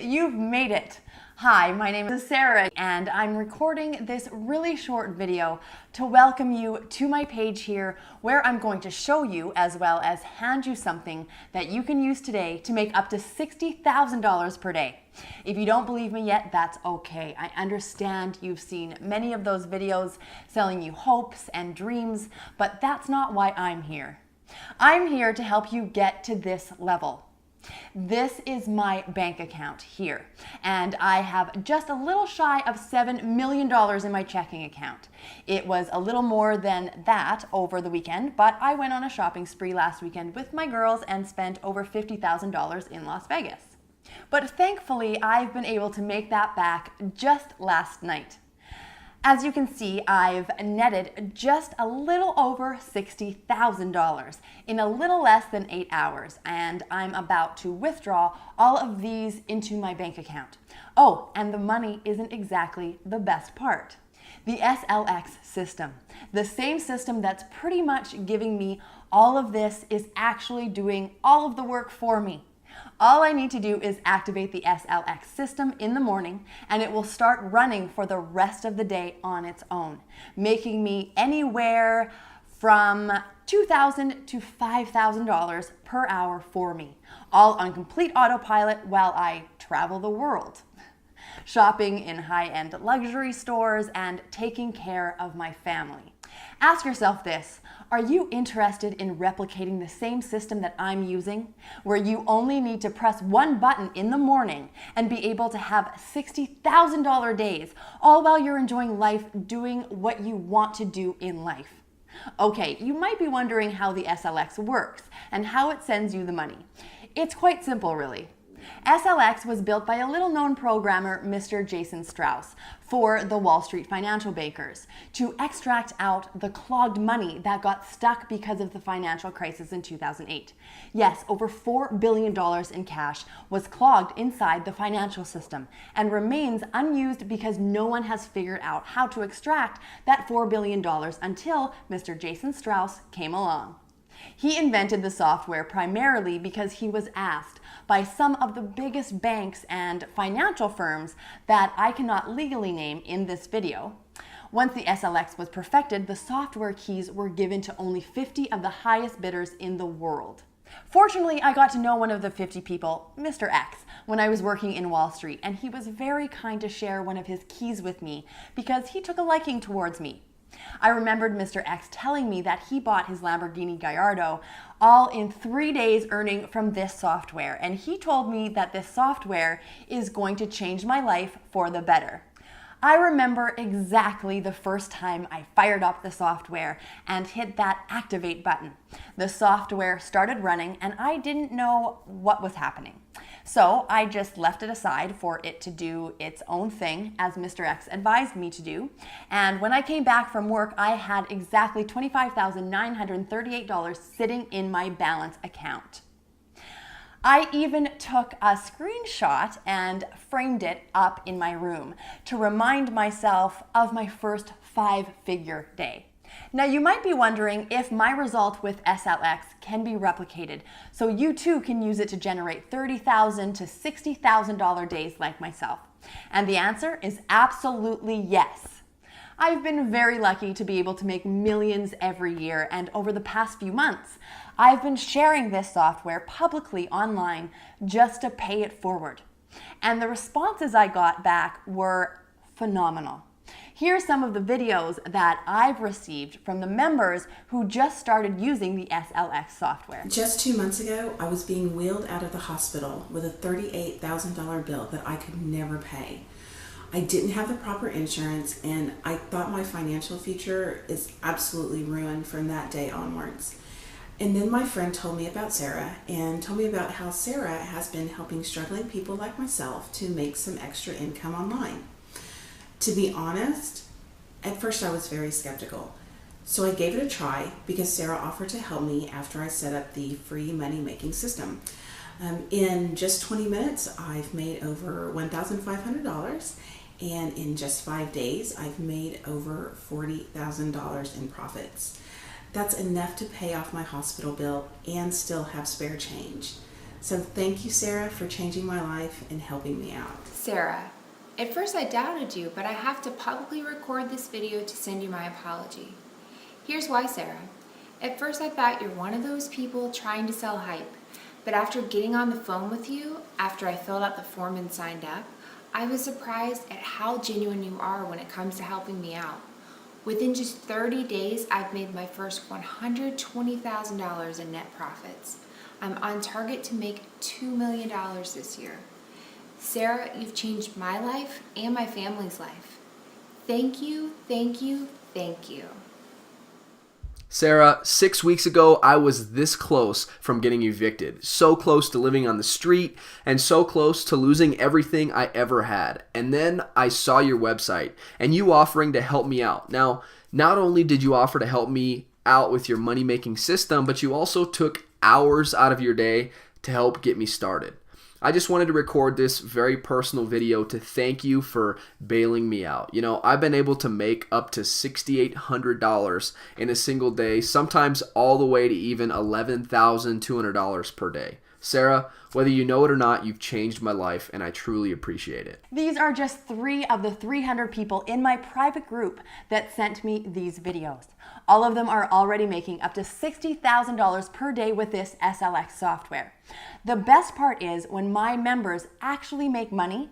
You've made it. Hi, my name is Sarah and I'm recording this really short video to welcome you to my page here where I'm going to show you as well as hand you something that you can use today to make up to $60,000 per day. If you don't believe me yet, that's okay. I understand you've seen many of those videos selling you hopes and dreams, but that's not why I'm here. I'm here to help you get to this level. This is my bank account here, and I have just a little shy of $7 million in my checking account. It was a little more than that over the weekend, but I went on a shopping spree last weekend with my girls and spent over $50,000 in Las Vegas. But thankfully, I've been able to make that back just last night. As you can see, I've netted just a little over $60,000 in a little less than 8 hours, and I'm about to withdraw all of these into my bank account. Oh, and the money isn't exactly the best part. The SLX system, the same system that's pretty much giving me all of this, is actually doing all of the work for me. All I need to do is activate the SLX system in the morning and it will start running for the rest of the day on its own, making me anywhere from $2,000 to $5,000 per hour for me, all on complete autopilot while I travel the world, shopping in high-end luxury stores and taking care of my family. Ask yourself this: are you interested in replicating the same system that I'm using, where you only need to press one button in the morning and be able to have $60,000 days, all while you're enjoying life, doing what you want to do in life? Okay, you might be wondering how the SLX works and how it sends you the money. It's quite simple, really. SLX was built by a little-known programmer, Mr. Jason Strauss, for the Wall Street financial bankers to extract out the clogged money that got stuck because of the financial crisis in 2008. Yes, over $4 billion in cash was clogged inside the financial system and remains unused because no one has figured out how to extract that $4 billion until Mr. Jason Strauss came along. He invented the software primarily because he was asked by some of the biggest banks and financial firms that I cannot legally name in this video. Once the SLX was perfected, the software keys were given to only 50 of the highest bidders in the world. Fortunately, I got to know one of the 50 people, Mr. X, when I was working in Wall Street, and he was very kind to share one of his keys with me because he took a liking towards me. I remembered Mr. X telling me that he bought his Lamborghini Gallardo all in 3 days earning from this software, and he told me that this software is going to change my life for the better. I remember exactly the first time I fired up the software and hit that activate button. The software started running and I didn't know what was happening. So I just left it aside for it to do its own thing, as Mr. X advised me to do. And when I came back from work, I had exactly $25,938 sitting in my balance account. I even took a screenshot and framed it up in my room to remind myself of my first 5-figure day. Now you might be wondering if my result with SLX can be replicated so you too can use it to generate $30,000 to $60,000 days like myself. And the answer is absolutely yes. I've been very lucky to be able to make millions every year, and over the past few months, I've been sharing this software publicly online just to pay it forward. And the responses I got back were phenomenal. Here's some of the videos that I've received from the members who just started using the SLX software. Just 2 months ago, I was being wheeled out of the hospital with a $38,000 bill that I could never pay. I didn't have the proper insurance, and I thought my financial future is absolutely ruined from that day onwards. And then my friend told me about Sarah and told me about how Sarah has been helping struggling people like myself to make some extra income online. To be honest, at first I was very skeptical. So I gave it a try because Sarah offered to help me after I set up the free money-making system. In just 20 minutes, I've made over $1,500. And in just 5 days, I've made over $40,000 in profits. That's enough to pay off my hospital bill and still have spare change. So thank you, Sarah, for changing my life and helping me out. Sarah, at first I doubted you, but I have to publicly record this video to send you my apology. Here's why, Sarah. At first I thought you're one of those people trying to sell hype, but after getting on the phone with you, after I filled out the form and signed up, I was surprised at how genuine you are when it comes to helping me out. Within just 30 days, I've made my first $120,000 in net profits. I'm on target to make $2 million this year. Sarah, you've changed my life and my family's life. Thank you, thank you, thank you. Sarah, 6 weeks ago, I was this close from getting evicted. So close to living on the street and so close to losing everything I ever had. And then I saw your website and you offering to help me out. Now, not only did you offer to help me out with your money-making system, but you also took hours out of your day to help get me started. I just wanted to record this very personal video to thank you for bailing me out. You know, I've been able to make up to $6,800 in a single day, sometimes all the way to even $11,200 per day. Sarah, whether you know it or not, you've changed my life, and I truly appreciate it. These are just 3 of the 300 people in my private group that sent me these videos. All of them are already making up to $60,000 per day with this SLX software. The best part is when my members actually make money,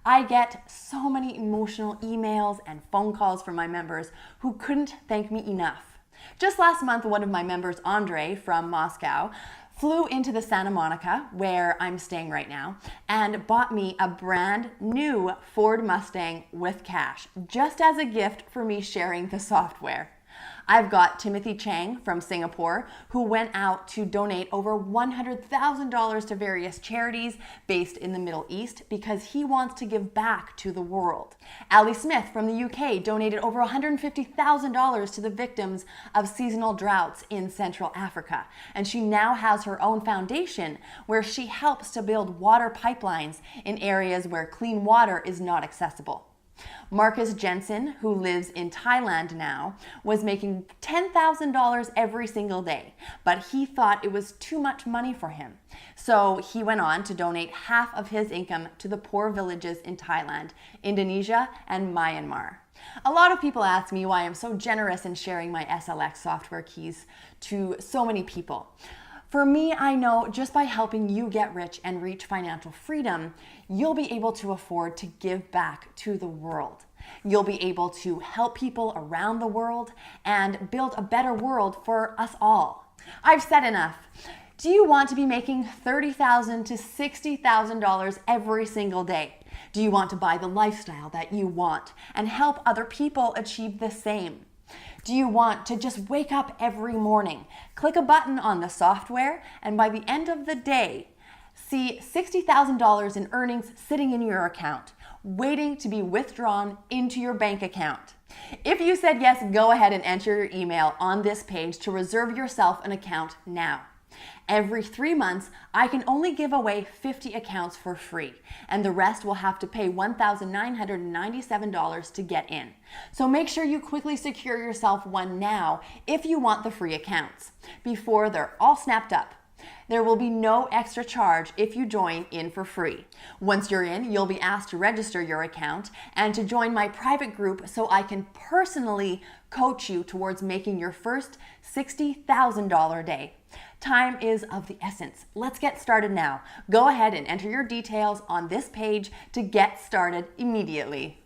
I get so many emotional emails and phone calls from my members who couldn't thank me enough. Just last month, one of my members, Andre from Moscow, flew into the Santa Monica, where I'm staying right now, and bought me a brand new Ford Mustang with cash, just as a gift for me sharing the software. I've got Timothy Chang from Singapore, who went out to donate over $100,000 to various charities based in the Middle East because he wants to give back to the world. Ali Smith from the UK donated over $150,000 to the victims of seasonal droughts in Central Africa, and she now has her own foundation where she helps to build water pipelines in areas where clean water is not accessible. Marcus Jensen, who lives in Thailand now, was making $10,000 every single day, but he thought it was too much money for him. So he went on to donate half of his income to the poor villages in Thailand, Indonesia, and Myanmar. A lot of people ask me why I'm so generous in sharing my SLX software keys to so many people. For me, I know just by helping you get rich and reach financial freedom, you'll be able to afford to give back to the world. You'll be able to help people around the world and build a better world for us all. I've said enough. Do you want to be making $30,000 to $60,000 every single day? Do you want to buy the lifestyle that you want and help other people achieve the same? Do you want to just wake up every morning, click a button on the software, and by the end of the day, see $60,000 in earnings sitting in your account, waiting to be withdrawn into your bank account? If you said yes, go ahead and enter your email on this page to reserve yourself an account now. Every 3 months, I can only give away 50 accounts for free, and the rest will have to pay $1,997 to get in. So make sure you quickly secure yourself one now if you want the free accounts, before they're all snapped up. There will be no extra charge if you join in for free. Once you're in, you'll be asked to register your account and to join my private group so I can personally coach you towards making your first $60,000 day. Time is of the essence. Let's get started now. Go ahead and enter your details on this page to get started immediately.